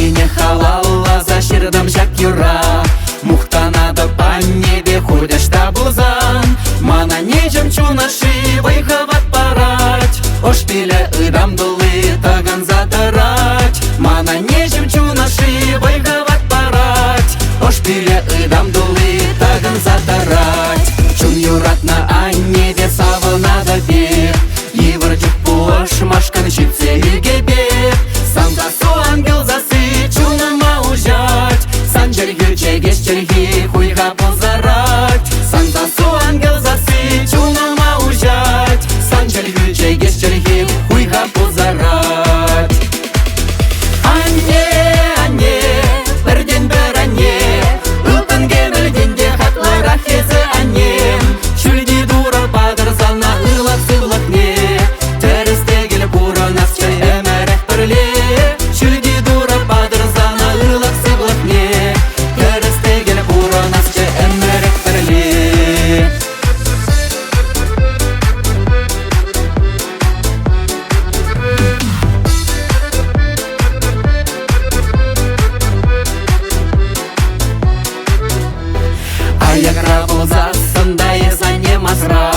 не халалла за ширдам жак юра. Мухтанады по небе ходишь табузан. Мана не жемчуна шивай хават парать. Ош пиле ыдам дулы таган затырать. Мана не жемчуна шивай хават парать. Ош пиле ыдам дулы таган затырать. Чун юратна аннеде савыл надо бег. Еврджик пуаш машкан щитсе югебе. Сам засу ангел засы чуна маужать. Сан жерги чегеш черги хуйга позарать. Сан засу ангел засы чуна маужать. Сан жерги чегеш черги хуйга позарать. Анне, бірден бір анне. Ылтын кемілденде хатлар ахезі анне. Шүлді дурар бағыр сана ылақ сылық не. Тәрісте келіп ұрынас чай әмәрек бірле. Шүлді дурар бағыр сана ылақ сылық не. Тәрісте келіп ұрынас чай әмәрек бірле. Аягра болзасында езане мазра.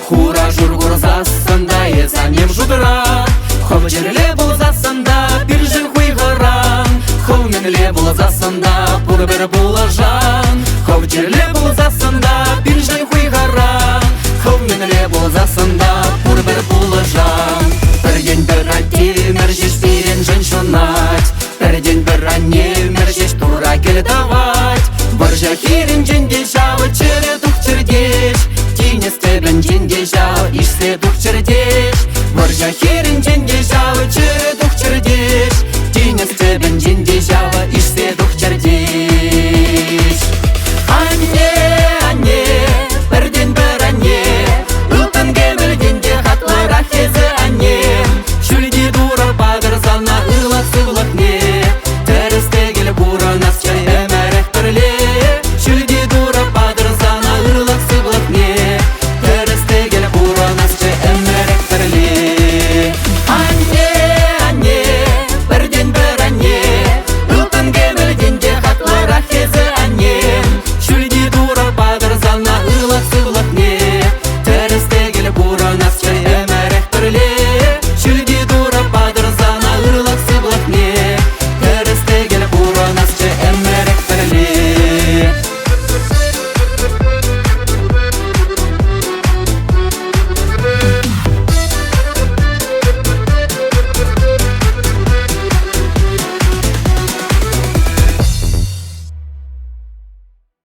Хура жургур засында езанем жудыра. Хов жерле болзасында бір жыл хуйғыран. Хов менле болзасында бұр бір болажан. Хов жерле болзасында бір жыл хуйғыран. Хов менле болзасында бұр бір болажан. Бірден бір атемер жеш берен жын шунать. Бірден бір анемер жеш тура кел давать. Баржа хирин жинде жавы чыры дух чырдеш. Тинес тебен жинде жав ишсе дух чырдеш. Баржа хирин жинде жавы чыры дух чырдеш. Тинес тебен